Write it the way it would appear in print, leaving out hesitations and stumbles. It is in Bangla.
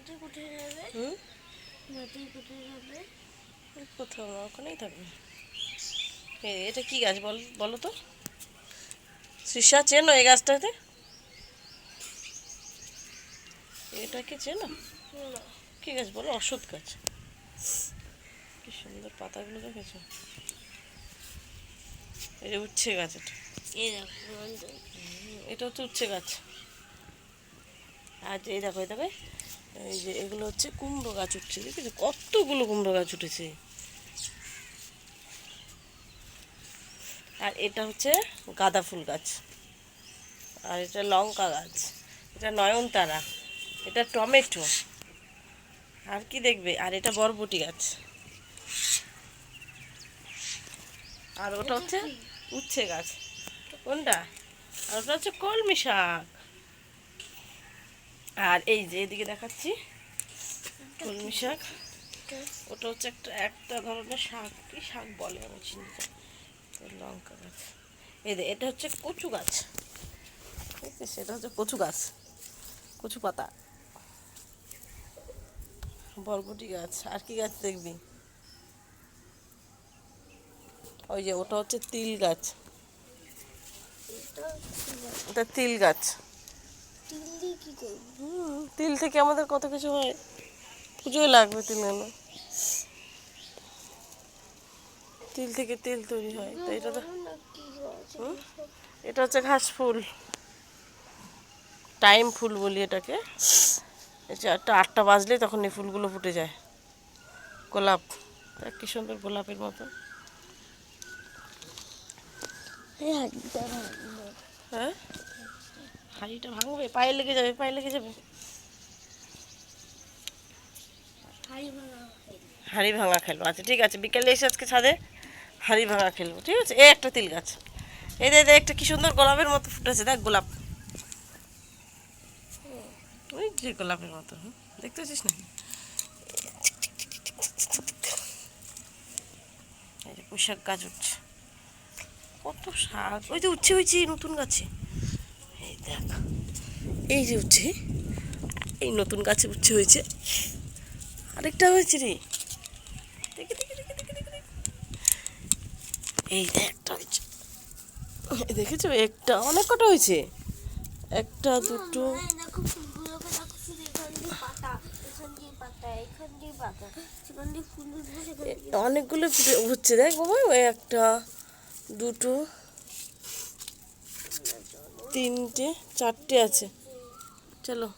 হুম, কোথাও না, ওখানেই থাকবে। এটা কি গাছ বলো তো? সীসা চেনো এই গাছটাতে? এটাকে চেনো? কি গাছ বলো? অশ্বত্থ গাছ। কি সুন্দর পাতাগুলো দেখেছো? এই যে উচ্ছে গাছ, এটা হচ্ছে উচ্ছে গাছ। আর এই দেখো, এই যে এগুলো হচ্ছে কুমড়ো গাছ উঠছে, দেখেছো কতগুলো কুমড়ো গাছ উঠেছে। আর এটা হচ্ছে গাঁদা ফুল গাছ, আর এটা লঙ্কা গাছ, এটা নয়নতারা, এটা টমেটো, আর কি দেখবে, আর এটা বরবটি গাছ, আর ওটা হচ্ছে উচ্ছে গাছ। কোনটা? আর ওটা হচ্ছে কলমি শাক। আর এই যে এদিকে দেখাচ্ছি কলমি শাক, ওটা হচ্ছে একটা একটা ধরনের শাক, কি শাক বলে আমি চিনি না। লঙ্কা গাছ, এটা হচ্ছে কচু গাছ, ঠিক আছে, সেটা হচ্ছে কচু গাছ, কচু পাতা, বরবটি গাছ। আর কি গাছ দেখবি? ওই যে ওটা হচ্ছে তিল গাছ, ওটা তিল গাছ। তিল থেকে আমাদের কত কিছু হয়, পুজোয় লাগবে তিল এনে। তিল থেকে তেল তৈরি হয়, তো এটা তো এটা হচ্ছে ঘাস ফুল, টাইম ফুল বলি এটাকে। এই যে 8টা বাজলেই তখন এই ফুলগুলো ফুটে যায়। গোলাপ, দেখ কি সুন্দর গোলাপের মতো। হ্যাঁ, হাঁড়িটা ভাঙবে, পায়ে লেগে যাবে, পায়ে লেগে যাবে। হাঁড়ি ভাঙা খেলবো, আচ্ছা ঠিক আছে, বিকেলে এসে আজকে ছাদে হাঁড়ি ভাঙা খেলবো, ঠিক আছে। এই একটা তিল গাছ, এই দে একটা কি সুন্দর গোলাপের মতো ফুটেছে, দেখ গোলাপ, ওই যে গোলাপের মতো, দেখতে পাচ্ছিস না? এই যে পোশাক গাছ উঠছে, কত শাক, ওই যে উচ্ছে হয়েছে নতুন গাছে, এই দেখ, এই যে উচ্ছে, এই নতুন গাছে উচ্ছে হয়েছে, আরেকটা হয়েছে রে, দেখি দেখি দেখি দেখি দেখি, এই দেখ একটা হয়েছে, দেখেছো একটা, অনেক কটা হয়েছে, একটা দুটো, অনেকগুলো হচ্ছে, দেখ বাবা, ওই একটা দুটো তিনটে চারটে আছে, চলো।